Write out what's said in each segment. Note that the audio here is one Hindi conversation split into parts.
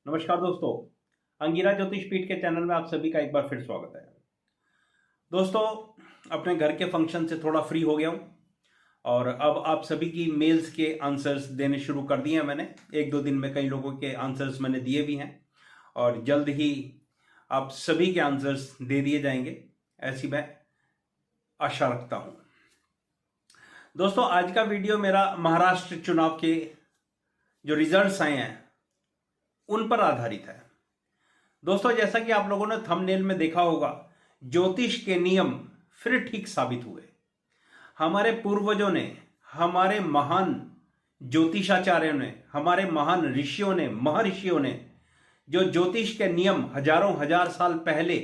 नमस्कार दोस्तों, अंगिरा ज्योतिष पीठ के चैनल में आप सभी का एक बार फिर स्वागत है। दोस्तों, अपने घर के फंक्शन से थोड़ा फ्री हो गया हूँ और अब आप सभी की मेल्स के आंसर्स देने शुरू कर दिए हैं मैंने। एक दो दिन में कई लोगों के आंसर्स मैंने दिए भी हैं और जल्द ही आप सभी के आंसर्स दे दिए जाएंगे, ऐसी मैं आशा रखता हूँ। दोस्तों, आज का वीडियो मेरा महाराष्ट्र चुनाव के जो रिजल्ट्स आए हैं उन पर आधारित है। दोस्तों, जैसा कि आप लोगों ने थंबनेल में देखा होगा, ज्योतिष के नियम फिर ठीक साबित हुए। हमारे पूर्वजों ने, हमारे महान ज्योतिषाचार्यों ने, हमारे महान ऋषियों ने, महर्षियों ने जो ज्योतिष के नियम हजारों हजार साल पहले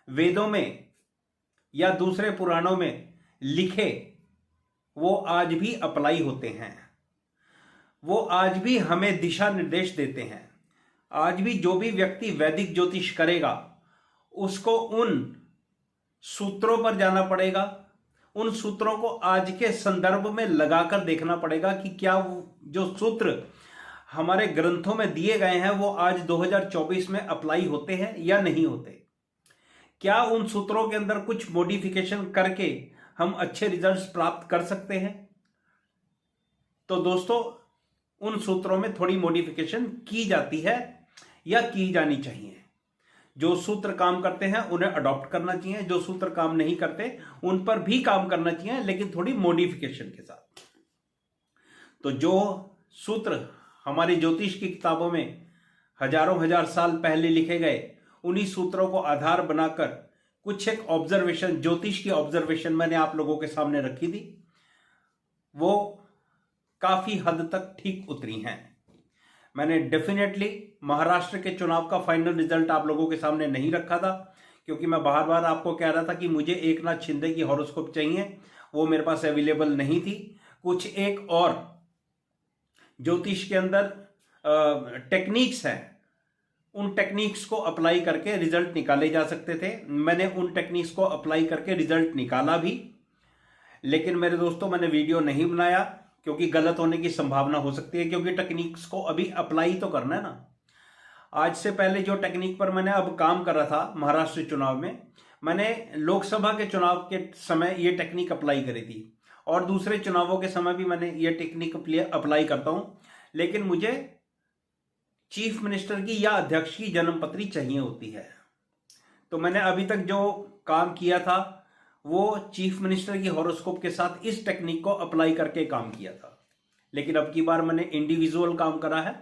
वेदों में या दूसरे पुराणों में लिखे, वो आज भी अप्लाई होते हैं। वो आज भी हमें दिशा निर्देश देते हैं। आज भी जो भी व्यक्ति वैदिक ज्योतिष करेगा उसको उन सूत्रों पर जाना पड़ेगा। उन सूत्रों को आज के संदर्भ में लगाकर देखना पड़ेगा कि क्या जो सूत्र हमारे ग्रंथों में दिए गए हैं वो आज 2024 में अप्लाई होते हैं या नहीं होते। क्या उन सूत्रों के अंदर कुछ मॉडिफिकेशन करके हम अच्छे रिजल्ट्स प्राप्त कर सकते हैं। तो दोस्तों, उन सूत्रों में थोड़ी मॉडिफिकेशन की जाती है या की जानी चाहिए। जो सूत्र काम करते हैं उन्हें अडॉप्ट करना चाहिए, जो सूत्र काम नहीं करते उन पर भी काम करना चाहिए, लेकिन थोड़ी मॉडिफिकेशन के साथ। तो जो सूत्र हमारी ज्योतिष की किताबों में हजारों हजार साल पहले लिखे गए, उन्हीं सूत्रों को आधार बनाकर कुछ एक ऑब्जर्वेशन, ज्योतिष की ऑब्जर्वेशन मैंने आप लोगों के सामने रखी थी। वो काफी हद तक ठीक उतरी हैं। मैंने डेफिनेटली महाराष्ट्र के चुनाव का फाइनल रिजल्ट आप लोगों के सामने नहीं रखा था, क्योंकि मैं बार बार आपको कह रहा था कि मुझे एकनाथ शिंदे की हॉरोस्कोप चाहिए, वो मेरे पास अवेलेबल नहीं थी। कुछ एक और ज्योतिष के अंदर टेक्निक्स हैं, उन टेक्निक्स को अप्लाई करके रिजल्ट निकाले जा सकते थे। मैंने उन टेक्निक्स को अप्लाई करके रिजल्ट निकाला भी, लेकिन मेरे दोस्तों मैंने वीडियो नहीं बनाया क्योंकि गलत होने की संभावना हो सकती है, क्योंकि टेक्निक्स को अभी अप्लाई तो करना है ना। आज से पहले जो टेक्निक पर मैंने अब काम कर रहा था महाराष्ट्र चुनाव में, मैंने लोकसभा के चुनाव के समय ये टेक्निक अप्लाई करी थी और दूसरे चुनावों के समय भी मैंने ये टेक्निक अप्लाई करता हूं। लेकिन मुझे चीफ मिनिस्टर की या अध्यक्ष की जन्मपत्री चाहिए होती है। तो मैंने अभी तक जो काम किया था वो चीफ मिनिस्टर की हॉरोस्कोप के साथ इस टेक्निक को अप्लाई करके काम किया था, लेकिन अब की बार मैंने इंडिविजुअल काम करा है।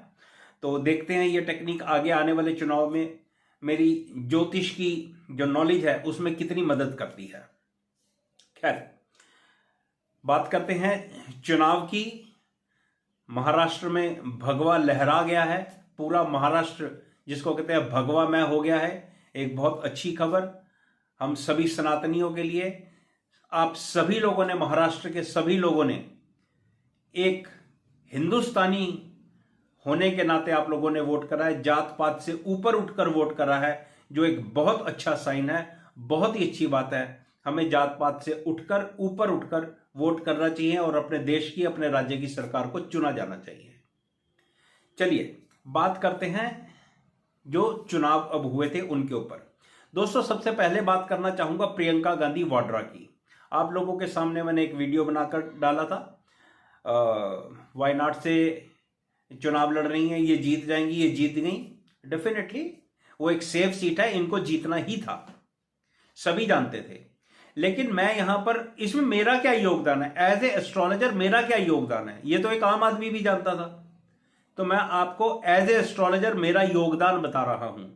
तो देखते हैं ये टेक्निक आगे आने वाले चुनाव में मेरी ज्योतिष की जो नॉलेज है उसमें कितनी मदद करती है। खैर, बात करते हैं चुनाव की। महाराष्ट्र में भगवा लहरा गया है, पूरा महाराष्ट्र जिसको कहते हैं भगवामय हो गया है। एक बहुत अच्छी खबर हम सभी सनातनियों के लिए। आप सभी लोगों ने, महाराष्ट्र के सभी लोगों ने एक हिंदुस्तानी होने के नाते आप लोगों ने वोट करा है, जात पात से ऊपर उठकर वोट करा है, जो एक बहुत अच्छा साइन है, बहुत ही अच्छी बात है। हमें जात पात से उठकर, ऊपर उठकर वोट करना चाहिए और अपने देश की, अपने राज्य की सरकार को चुना जाना चाहिए। चलिए बात करते हैं जो चुनाव अब हुए थे उनके ऊपर। दोस्तों, सबसे पहले बात करना चाहूंगा प्रियंका गांधी वाड्रा की। आप लोगों के सामने मैंने एक वीडियो बनाकर डाला था। वायनाड से चुनाव लड़ रही हैं, ये जीत जाएंगी, ये जीत गई। डेफिनेटली वो एक सेफ सीट है, इनको जीतना ही था, सभी जानते थे। लेकिन मैं यहां पर, इसमें मेरा क्या योगदान है एज ए एस्ट्रोलॉजर, मेरा क्या योगदान है ये तो एक आम आदमी भी जानता था। तो मैं आपको एज ए एस्ट्रोलॉजर मेरा योगदान बता रहा हूं।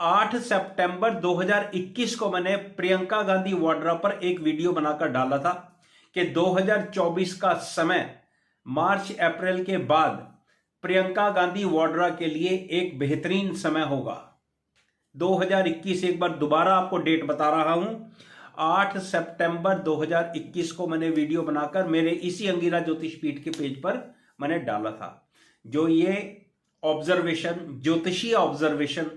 8 सितंबर 2021 को मैंने प्रियंका गांधी वाड्रा पर एक वीडियो बनाकर डाला था कि 2024 का समय मार्च अप्रैल के बाद प्रियंका गांधी वाड्रा के लिए एक बेहतरीन समय होगा। 2021, एक बार दोबारा आपको डेट बता रहा हूं, 8 सितंबर 2021 को मैंने वीडियो बनाकर मेरे इसी अंगिरा ज्योतिष पीठ के पेज पर मैंने डाला था। जो ये ऑब्जर्वेशन, ज्योतिषीय ऑब्जर्वेशन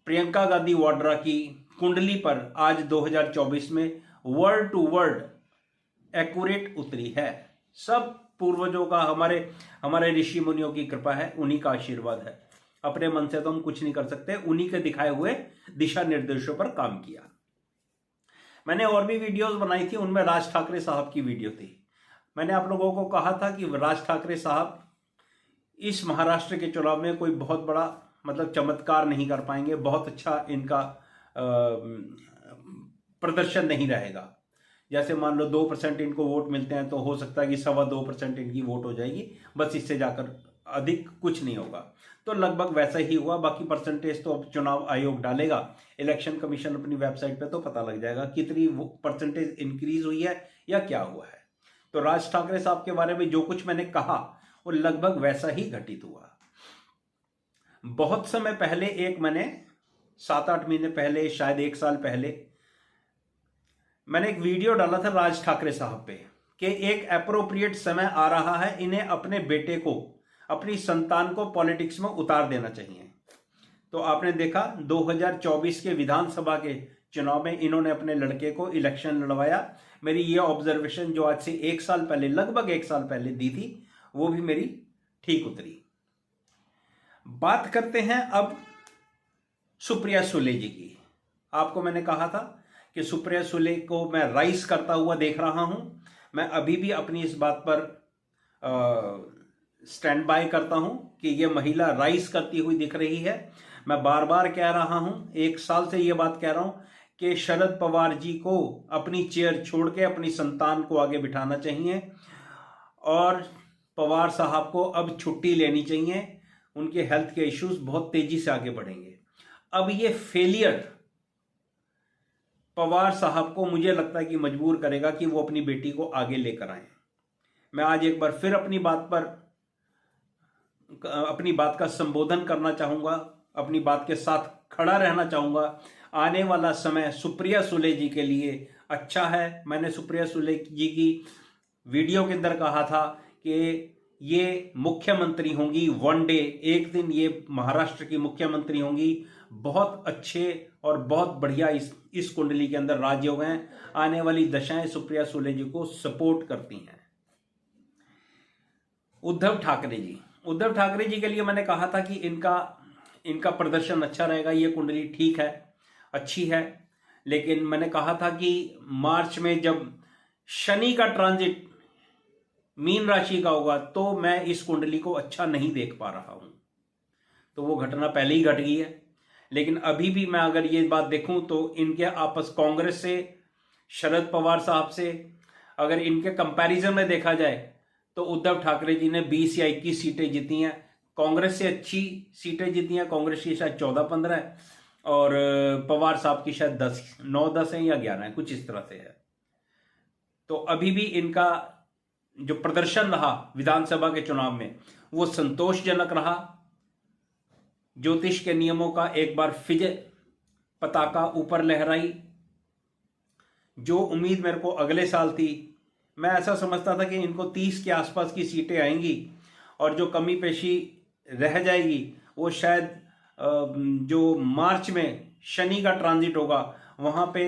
प्रियंका गांधी वाड्रा की कुंडली पर आज 2024 में वर्ड टू वर्ड एक्यूरेट उतरी है। सब पूर्वजों का, हमारे ऋषि मुनियों की कृपा है, उन्हीं का आशीर्वाद है। अपने मन से तो हम कुछ नहीं कर सकते, उन्हीं के दिखाए हुए दिशा निर्देशों पर काम किया। मैंने और भी वीडियोस बनाई थी, उनमें राज ठाकरे साहब की वीडियो थी। मैंने आप लोगों को कहा था कि राज ठाकरे साहब इस महाराष्ट्र के चुनाव में कोई बहुत बड़ा मतलब चमत्कार नहीं कर पाएंगे, बहुत अच्छा इनका प्रदर्शन नहीं रहेगा। जैसे मान लो 2% इनको वोट मिलते हैं तो हो सकता है कि 2.25% इनकी वोट हो जाएगी, बस इससे जाकर अधिक कुछ नहीं होगा। तो लगभग वैसा ही हुआ। बाकी परसेंटेज तो अब चुनाव आयोग डालेगा, इलेक्शन कमीशन अपनी वेबसाइट पे तो पता लग जाएगा कितनी परसेंटेज इंक्रीज हुई है या क्या हुआ है। तो राज ठाकरे साहब के बारे में जो कुछ मैंने कहा वो लगभग वैसा ही घटित हुआ। बहुत समय पहले मैंने 7-8 महीने पहले, शायद 1 साल पहले, मैंने एक वीडियो डाला था राज ठाकरे साहब पे कि एक एप्रोप्रिएट समय आ रहा है, इन्हें अपने बेटे को, अपनी संतान को पॉलिटिक्स में उतार देना चाहिए। तो आपने देखा 2024 के विधानसभा के चुनाव में इन्होंने अपने लड़के को इलेक्शन लड़वाया। मेरी ये ऑब्जर्वेशन जो आज से 1 साल पहले, लगभग 1 साल पहले दी थी, वो भी मेरी ठीक उतरी। बात करते हैं अब सुप्रिया सुले जी की। आपको मैंने कहा था कि सुप्रिया सुले को मैं राइज करता हुआ देख रहा हूं। मैं अभी भी अपनी इस बात पर स्टैंड बाय करता हूं कि यह महिला राइज करती हुई दिख रही है। मैं बार बार कह रहा हूं, 1 साल से यह बात कह रहा हूं कि शरद पवार जी को अपनी चेयर छोड़ के अपनी संतान को आगे बिठाना चाहिए और पवार साहब को अब छुट्टी लेनी चाहिए। उनके हेल्थ के इश्यूज बहुत तेजी से आगे बढ़ेंगे। अब ये फेलियर पवार साहब को मुझे लगता है कि मजबूर करेगा कि वो अपनी बेटी को आगे लेकर आए। मैं आज एक बार फिर अपनी बात का संबोधन करना चाहूंगा, अपनी बात के साथ खड़ा रहना चाहूंगा। आने वाला समय सुप्रिया सुले जी के लिए अच्छा है। मैंने सुप्रिया सुले जी की वीडियो के अंदर कहा था कि ये मुख्यमंत्री होंगी, वन डे, एक दिन ये महाराष्ट्र की मुख्यमंत्री होंगी। बहुत अच्छे और बहुत बढ़िया इस कुंडली के अंदर राजयोग हैं। आने वाली दशाएं सुप्रिया सुले जी को सपोर्ट करती हैं। उद्धव ठाकरे जी के लिए मैंने कहा था कि इनका प्रदर्शन अच्छा रहेगा, ये कुंडली ठीक है, अच्छी है। लेकिन मैंने कहा था कि मार्च में जब शनि का ट्रांजिट मीन राशि का होगा तो मैं इस कुंडली को अच्छा नहीं देख पा रहा हूं। तो वो घटना पहले ही घट गई है। लेकिन अभी भी मैं अगर ये बात देखूं तो इनके आपस कांग्रेस से, शरद पवार साहब से अगर इनके कंपैरिजन में देखा जाए तो उद्धव ठाकरे जी ने 20 या 21 सीटें जीती हैं। कांग्रेस से अच्छी सीटें जीती हैं। कांग्रेस की शायद 14-15 है और पवार साहब की शायद 9-10 है या 11 है, कुछ इस तरह से है। तो अभी भी इनका जो प्रदर्शन रहा विधानसभा के चुनाव में वो संतोषजनक रहा। ज्योतिष के नियमों का एक बार फिर पताका ऊपर लहराई। जो उम्मीद मेरे को अगले साल थी, मैं ऐसा समझता था कि इनको 30 के आसपास की सीटें आएंगी और जो कमी पेशी रह जाएगी वो शायद जो मार्च में शनि का ट्रांजिट होगा वहां पे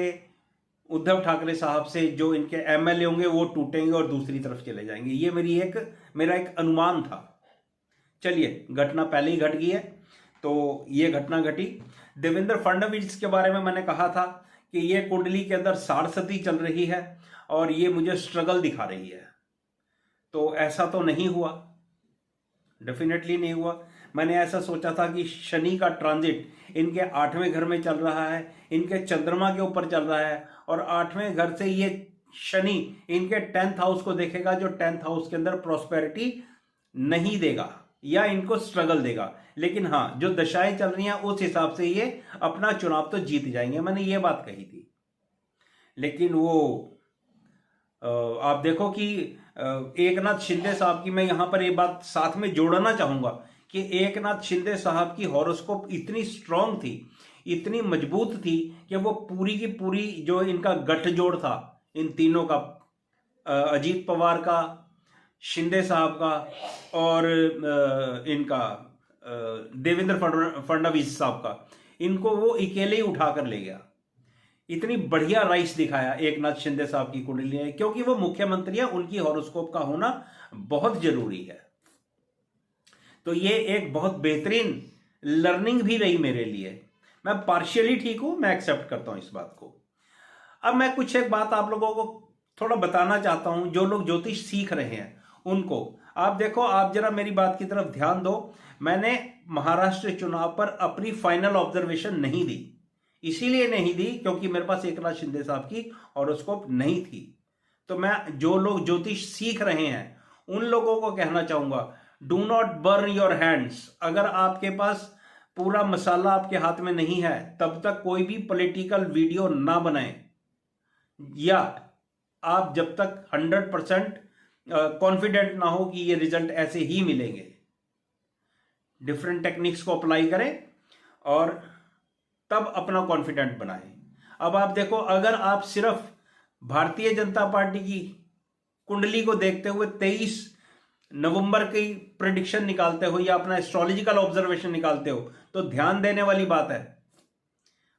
उद्धव ठाकरे साहब से जो इनके एमएलए होंगे वो टूटेंगे और दूसरी तरफ चले जाएंगे। ये मेरा एक अनुमान था। चलिए, घटना पहले ही घट गई है तो ये घटना घटी। देवेंद्र फडणवीस के बारे में मैंने कहा था कि ये कुंडली के अंदर सारस्वती चल रही है और ये मुझे स्ट्रगल दिखा रही है। तो ऐसा तो नहीं हुआ, डेफिनेटली नहीं हुआ। मैंने ऐसा सोचा था कि शनि का ट्रांजिट इनके 8वें घर में चल रहा है, इनके चंद्रमा के ऊपर चल रहा है और 8वें घर से ये शनि इनके 10th हाउस को देखेगा, जो 10th हाउस के अंदर प्रॉस्पेरिटी नहीं देगा या इनको स्ट्रगल देगा। लेकिन हाँ, जो दशाएं चल रही हैं उस हिसाब से ये अपना चुनाव तो जीत जाएंगे, मैंने ये बात कही थी। लेकिन वो आप देखो कि एकनाथ शिंदे साहब की, मैं यहां पर एक बात साथ में जोड़ना चाहूंगा कि एकनाथ शिंदे साहब की हॉरोस्कोप इतनी स्ट्रांग थी, इतनी मजबूत थी कि वो पूरी की पूरी जो इनका गठजोड़ था इन तीनों का, अजीत पवार का, शिंदे साहब का और इनका देवेंद्र फडणवीस साहब का, इनको वो अकेले ही उठाकर ले गया। इतनी बढ़िया राइस दिखाया एकनाथ शिंदे साहब की कुंडली है, क्योंकि वो मुख्यमंत्री है, उनकी हॉरोस्कोप का होना बहुत जरूरी है। तो ये एक बहुत बेहतरीन लर्निंग भी रही मेरे लिए। मैं पार्शियली ठीक हूं, मैं एक्सेप्ट करता हूं इस बात को। अब मैं कुछ एक बात आप लोगों को थोड़ा बताना चाहता हूं, जो लोग ज्योतिष सीख रहे हैं उनको। आप देखो, आप जरा मेरी बात की तरफ ध्यान दो। मैंने महाराष्ट्र चुनाव पर अपनी फाइनल ऑब्जर्वेशन नहीं दी, इसीलिए नहीं दी क्योंकि मेरे पास एकनाथ शिंदे साहब की हॉरोस्कोप नहीं थी। तो मैं जो लोग ज्योतिष सीख रहे हैं उन लोगों को कहना चाहूंगा, do not burn your hands. अगर आपके पास पूरा मसाला आपके हाथ में नहीं है तब तक कोई भी पॉलिटिकल वीडियो ना बनाएं, या आप जब तक 100% कॉन्फिडेंट ना हो कि ये रिजल्ट ऐसे ही मिलेंगे। डिफरेंट टेक्निक्स को अप्लाई करें और तब अपना कॉन्फिडेंट बनाएं। अब आप देखो, अगर आप सिर्फ भारतीय जनता पार्टी की कुंडली को देखते हुए 23 नवंबर की प्रेडिक्शन निकालते हो या अपना एस्ट्रोलॉजिकल ऑब्जर्वेशन निकालते हो, तो ध्यान देने वाली बात है,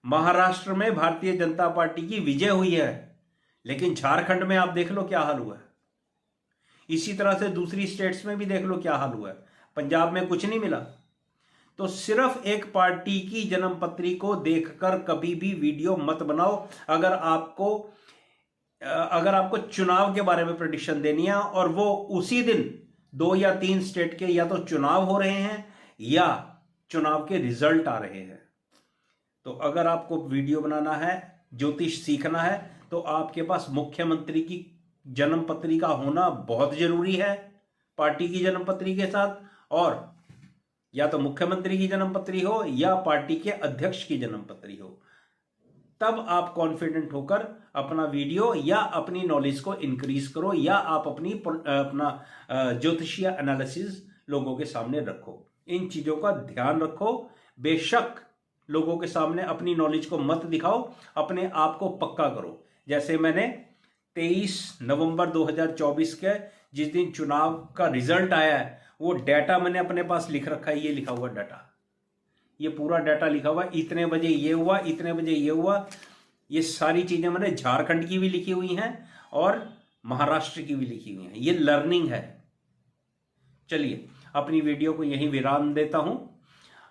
महाराष्ट्र में भारतीय जनता पार्टी की विजय हुई है, लेकिन झारखंड में आप देख लो क्या हाल हुआ है। इसी तरह से दूसरी स्टेट्स में भी देख लो क्या हाल हुआ है। पंजाब में कुछ नहीं मिला। तो सिर्फ एक पार्टी की जन्मपत्री को देखकर कभी भी वीडियो मत बनाओ। अगर आपको चुनाव के बारे में प्रेडिक्शन देनी है और वो उसी दिन 2 या 3 स्टेट के या तो चुनाव हो रहे हैं या चुनाव के रिजल्ट आ रहे हैं, तो अगर आपको वीडियो बनाना है, ज्योतिष सीखना है, तो आपके पास मुख्यमंत्री की जन्मपत्री का होना बहुत जरूरी है पार्टी की जन्मपत्री के साथ। और या तो मुख्यमंत्री की जन्मपत्री हो या पार्टी के अध्यक्ष की जन्मपत्री हो, तब आप कॉन्फिडेंट होकर अपना वीडियो या अपनी नॉलेज को इंक्रीज करो, या आप अपना ज्योतिषीय एनालिसिस लोगों के सामने रखो। इन चीजों का ध्यान रखो। बेशक लोगों के सामने अपनी नॉलेज को मत दिखाओ, अपने आप को पक्का करो। जैसे मैंने 23 नवंबर 2024 के जिस दिन चुनाव का रिजल्ट आया है, वो डाटा मैंने अपने पास लिख रखा है। ये लिखा हुआ डाटा, ये पूरा डाटा लिखा हुआ, इतने बजे ये हुआ, इतने बजे ये हुआ। ये सारी चीजें मैंने झारखंड की भी लिखी हुई हैं और महाराष्ट्र की भी लिखी हुई हैं। ये लर्निंग है। चलिए, अपनी वीडियो को यहीं विराम देता हूं।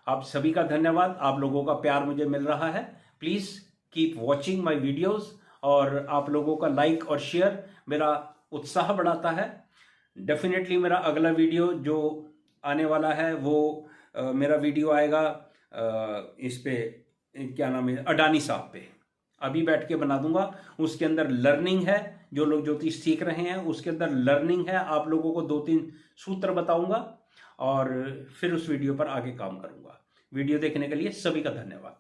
आप सभी का धन्यवाद। आप लोगों का प्यार मुझे मिल रहा है। Please keep watching my videos, और आप लोगों का लाइक और शेयर मेरा उत्साह बढ़ाता है। डेफिनेटली मेरा अगला वीडियो जो आने वाला है वो मेरा वीडियो आएगा इस पे, क्या नाम है, अडानी साहब पे। अभी बैठ के बना दूंगा। उसके अंदर लर्निंग है, जो लोग ज्योतिष सीख रहे हैं उसके अंदर लर्निंग है। आप लोगों को 2-3 सूत्र बताऊंगा और फिर उस वीडियो पर आगे काम करूंगा। वीडियो देखने के लिए सभी का धन्यवाद।